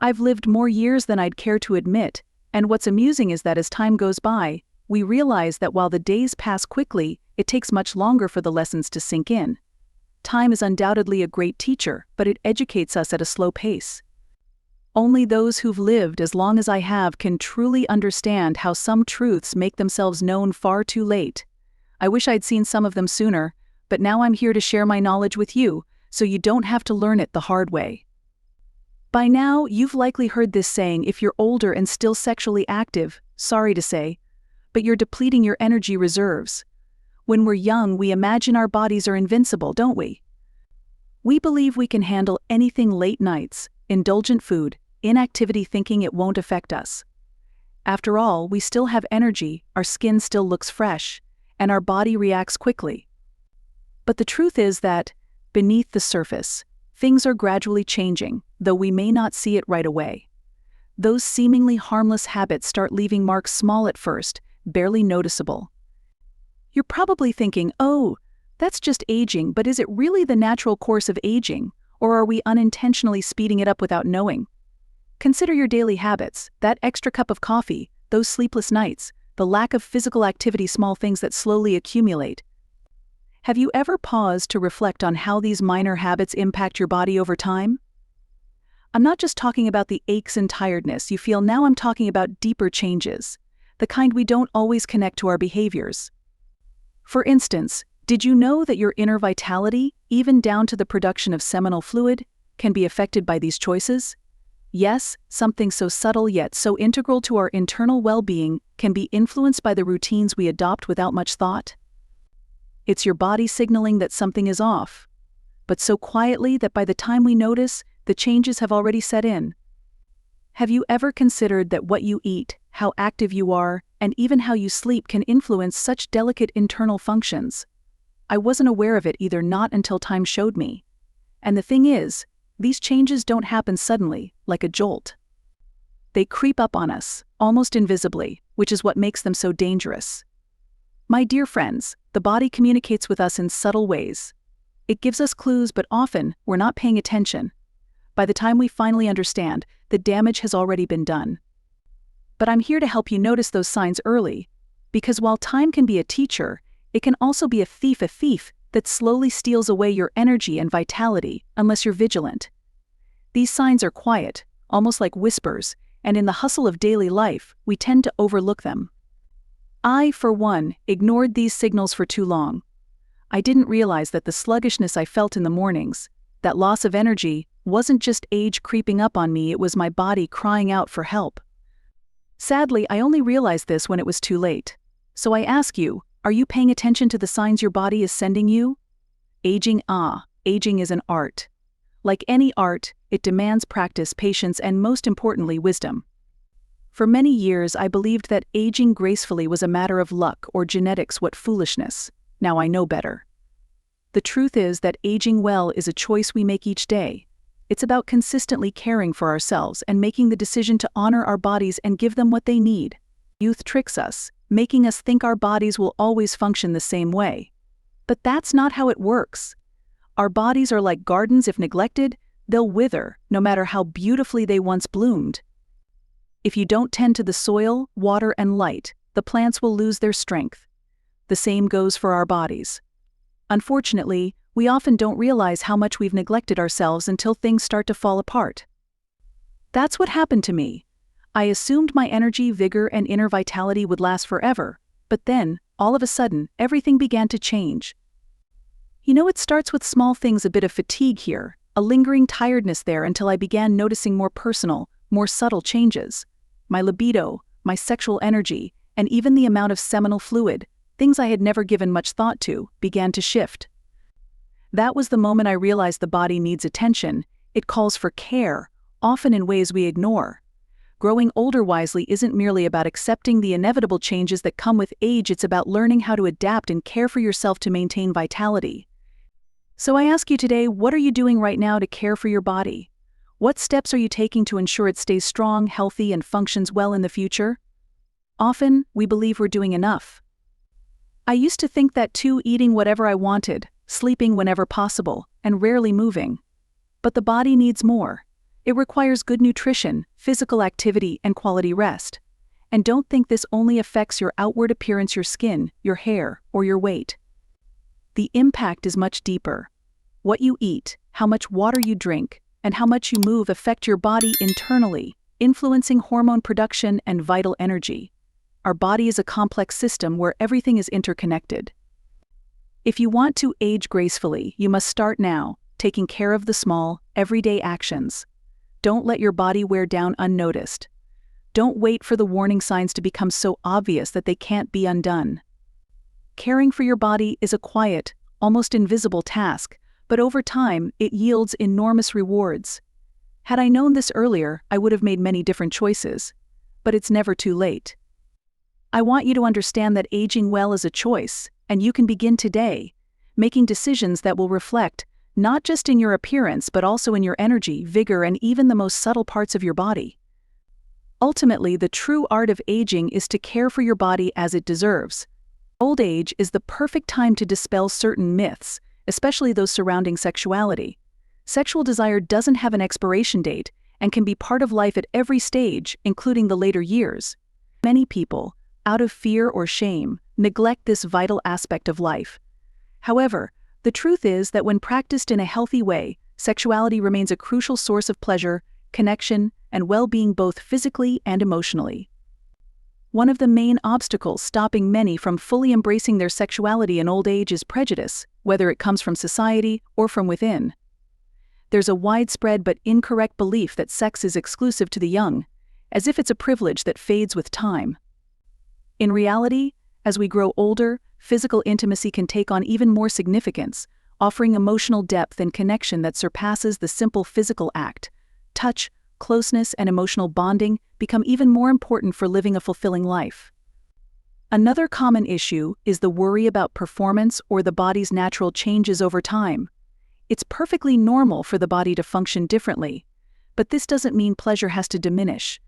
I've lived more years than I'd care to admit, and what's amusing is that as time goes by, we realize that while the days pass quickly, it takes much longer for the lessons to sink in. Time is undoubtedly a great teacher, but it educates us at a slow pace. Only those who've lived as long as I have can truly understand how some truths make themselves known far too late. I wish I'd seen some of them sooner, but now I'm here to share my knowledge with you, so you don't have to learn it the hard way. By now, you've likely heard this saying: if you're older and still sexually active, sorry to say, but you're depleting your energy reserves. When we're young, we imagine our bodies are invincible, don't we? We believe we can handle anything: late nights, indulgent food, inactivity, thinking it won't affect us. After all, we still have energy, our skin still looks fresh, and our body reacts quickly. But the truth is that, beneath the surface, things are gradually changing, though we may not see it right away. Those seemingly harmless habits start leaving marks, small at first, barely noticeable. You're probably thinking, oh, that's just aging, but is it really the natural course of aging, or are we unintentionally speeding it up without knowing? Consider your daily habits: that extra cup of coffee, those sleepless nights, the lack of physical activity, small things that slowly accumulate. Have you ever paused to reflect on how these minor habits impact your body over time? I'm not just talking about the aches and tiredness you feel now, I'm talking about deeper changes, the kind we don't always connect to our behaviors. For instance, did you know that your inner vitality, even down to the production of seminal fluid, can be affected by these choices? Yes, something so subtle yet so integral to our internal well-being can be influenced by the routines we adopt without much thought. It's your body signaling that something is off, but so quietly that by the time we notice, the changes have already set in. Have you ever considered that what you eat, how active you are, and even how you sleep can influence such delicate internal functions? I wasn't aware of it either, not until time showed me. And the thing is, these changes don't happen suddenly, like a jolt. They creep up on us, almost invisibly, which is what makes them so dangerous. My dear friends, the body communicates with us in subtle ways. It gives us clues, but often we're not paying attention. By the time we finally understand, the damage has already been done. But I'm here to help you notice those signs early, because while time can be a teacher, it can also be a thief that slowly steals away your energy and vitality unless you're vigilant. These signs are quiet, almost like whispers, and in the hustle of daily life, we tend to overlook them. I, for one, ignored these signals for too long. I didn't realize that the sluggishness I felt in the mornings, that loss of energy, wasn't just age creeping up on me, it was my body crying out for help. Sadly, I only realized this when it was too late. So I ask you, are you paying attention to the signs your body is sending you? Aging is an art. Like any art, it demands practice, patience, and most importantly, wisdom. For many years, I believed that aging gracefully was a matter of luck or genetics. What foolishness. Now I know better. The truth is that aging well is a choice we make each day. It's about consistently caring for ourselves and making the decision to honor our bodies and give them what they need. Youth tricks us, making us think our bodies will always function the same way. But that's not how it works. Our bodies are like gardens. If neglected, they'll wither, no matter how beautifully they once bloomed. If you don't tend to the soil, water, and light, the plants will lose their strength. The same goes for our bodies. Unfortunately, we often don't realize how much we've neglected ourselves until things start to fall apart. That's what happened to me. I assumed my energy, vigor, and inner vitality would last forever, but then, all of a sudden, everything began to change. You know, it starts with small things: a bit of fatigue here, a lingering tiredness there, until I began noticing more personal, more subtle changes. My libido, my sexual energy, and even the amount of seminal fluid, things I had never given much thought to, began to shift. That was the moment I realized the body needs attention. It calls for care, often in ways we ignore. Growing older wisely isn't merely about accepting the inevitable changes that come with age, it's about learning how to adapt and care for yourself to maintain vitality. So I ask you today, what are you doing right now to care for your body? What steps are you taking to ensure it stays strong, healthy, and functions well in the future? Often, we believe we're doing enough. I used to think that too, eating whatever I wanted, sleeping whenever possible, and rarely moving. But the body needs more. It requires good nutrition, physical activity, and quality rest. And don't think this only affects your outward appearance, your skin, your hair, or your weight. The impact is much deeper. What you eat, how much water you drink, and how much you move affect your body internally, influencing hormone production and vital energy. Our body is a complex system where everything is interconnected. If you want to age gracefully, you must start now, taking care of the small, everyday actions. Don't let your body wear down unnoticed. Don't wait for the warning signs to become so obvious that they can't be undone. Caring for your body is a quiet, almost invisible task, but over time, it yields enormous rewards. Had I known this earlier, I would have made many different choices. But it's never too late. I want you to understand that aging well is a choice, and you can begin today, making decisions that will reflect not just in your appearance but also in your energy, vigor, and even the most subtle parts of your body. Ultimately, the true art of aging is to care for your body as it deserves. Old age is the perfect time to dispel certain myths, especially those surrounding sexuality. Sexual desire doesn't have an expiration date and can be part of life at every stage, including the later years. Many people, out of fear or shame, neglect this vital aspect of life. However, the truth is that when practiced in a healthy way, sexuality remains a crucial source of pleasure, connection, and well-being both physically and emotionally. One of the main obstacles stopping many from fully embracing their sexuality in old age is prejudice, whether it comes from society or from within. There's a widespread but incorrect belief that sex is exclusive to the young, as if it's a privilege that fades with time. In reality, as we grow older, physical intimacy can take on even more significance, offering emotional depth and connection that surpasses the simple physical act. Touch, closeness, and emotional bonding become even more important for living a fulfilling life. Another common issue is the worry about performance or the body's natural changes over time. It's perfectly normal for the body to function differently, but this doesn't mean pleasure has to diminish.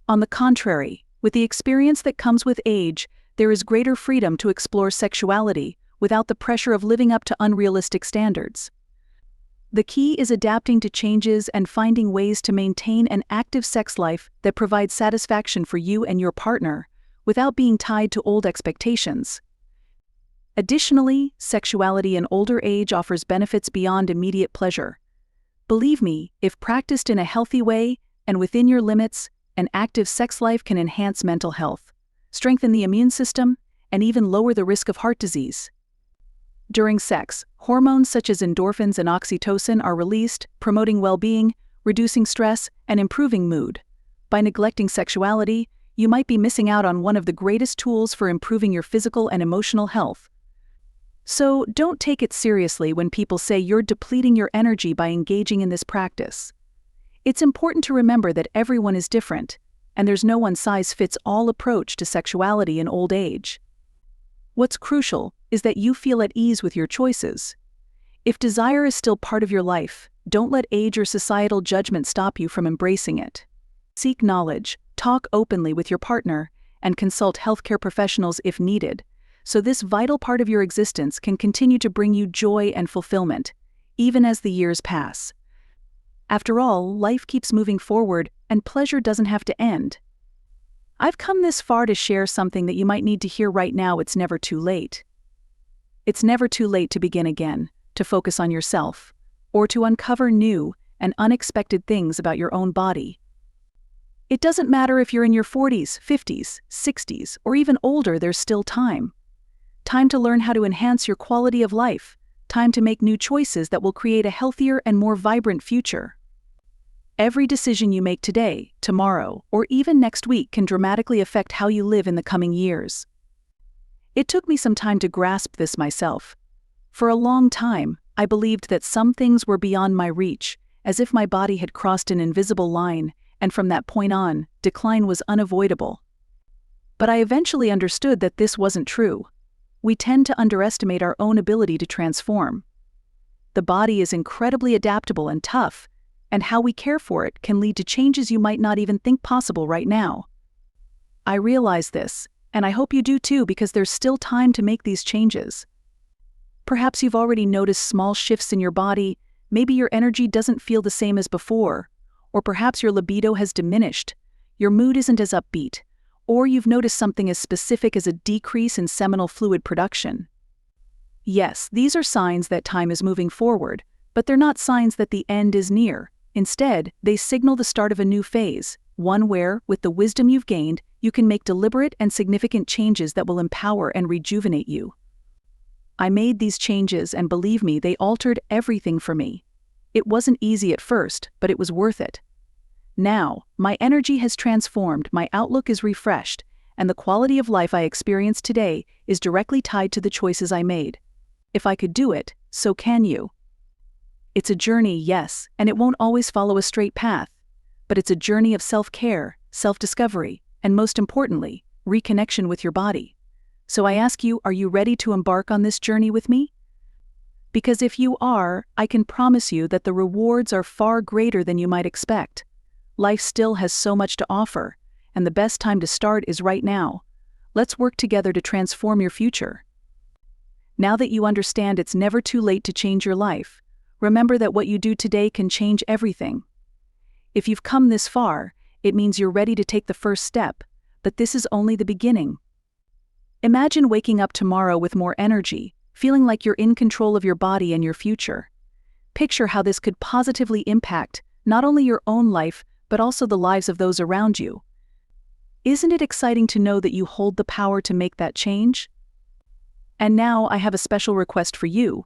On the contrary, with the experience that comes with age, there is greater freedom to explore sexuality without the pressure of living up to unrealistic standards. The key is adapting to changes and finding ways to maintain an active sex life that provides satisfaction for you and your partner, without being tied to old expectations. Additionally, sexuality in older age offers benefits beyond immediate pleasure. Believe me, if practiced in a healthy way and within your limits, an active sex life can enhance mental health, strengthen the immune system, and even lower the risk of heart disease. During sex, hormones such as endorphins and oxytocin are released, promoting well-being, reducing stress, and improving mood. By neglecting sexuality, you might be missing out on one of the greatest tools for improving your physical and emotional health. So, don't take it seriously when people say you're depleting your energy by engaging in this practice. It's important to remember that everyone is different, and there's no one-size-fits-all approach to sexuality in old age. What's crucial is that you feel at ease with your choices. If desire is still part of your life, don't let age or societal judgment stop you from embracing it. Seek knowledge, talk openly with your partner, and consult healthcare professionals if needed, so this vital part of your existence can continue to bring you joy and fulfillment, even as the years pass. After all, life keeps moving forward, and pleasure doesn't have to end. I've come this far to share something that you might need to hear right now. It's never too late. It's never too late to begin again, to focus on yourself, or to uncover new and unexpected things about your own body. It doesn't matter if you're in your 40s, 50s, 60s, or even older, there's still time. Time to learn how to enhance your quality of life, time to make new choices that will create a healthier and more vibrant future. Every decision you make today, tomorrow, or even next week can dramatically affect how you live in the coming years. It took me some time to grasp this myself. For a long time, I believed that some things were beyond my reach, as if my body had crossed an invisible line, and from that point on, decline was unavoidable. But I eventually understood that this wasn't true. We tend to underestimate our own ability to transform. The body is incredibly adaptable and tough, and how we care for it can lead to changes you might not even think possible right now. I realize this, and I hope you do too, because there's still time to make these changes. Perhaps you've already noticed small shifts in your body. Maybe your energy doesn't feel the same as before, or perhaps your libido has diminished, your mood isn't as upbeat, or you've noticed something as specific as a decrease in seminal fluid production. Yes, these are signs that time is moving forward, but they're not signs that the end is near. Instead, they signal the start of a new phase, one where, with the wisdom you've gained, you can make deliberate and significant changes that will empower and rejuvenate you. I made these changes, and believe me, they altered everything for me. It wasn't easy at first, but it was worth it. Now, my energy has transformed, my outlook is refreshed, and the quality of life I experience today is directly tied to the choices I made. If I could do it, so can you. It's a journey, yes, and it won't always follow a straight path, but it's a journey of self-care, self-discovery, and most importantly, reconnection with your body. So I ask you, are you ready to embark on this journey with me? Because if you are, I can promise you that the rewards are far greater than you might expect. Life still has so much to offer, and the best time to start is right now. Let's work together to transform your future. Now that you understand it's never too late to change your life, remember that what you do today can change everything. If you've come this far, it means you're ready to take the first step, but this is only the beginning. Imagine waking up tomorrow with more energy, feeling like you're in control of your body and your future. Picture how this could positively impact not only your own life, but also the lives of those around you. Isn't it exciting to know that you hold the power to make that change? And now I have a special request for you.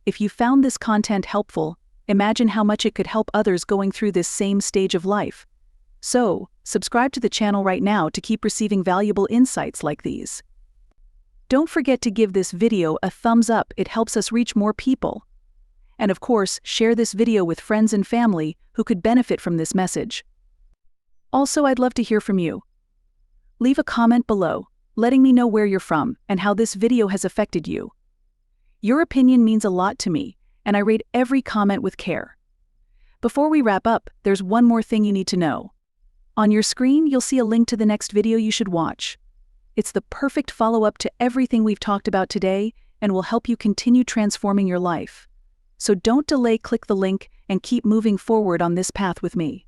If you found this content helpful, imagine how much it could help others going through this same stage of life. So, subscribe to the channel right now to keep receiving valuable insights like these. Don't forget to give this video a thumbs up, it helps us reach more people. And of course, share this video with friends and family who could benefit from this message. Also, I'd love to hear from you. Leave a comment below, letting me know where you're from and how this video has affected you. Your opinion means a lot to me, and I rate every comment with care. Before we wrap up, there's one more thing you need to know. On your screen, you'll see a link to the next video you should watch. It's the perfect follow-up to everything we've talked about today and will help you continue transforming your life. So don't delay, click the link and keep moving forward on this path with me.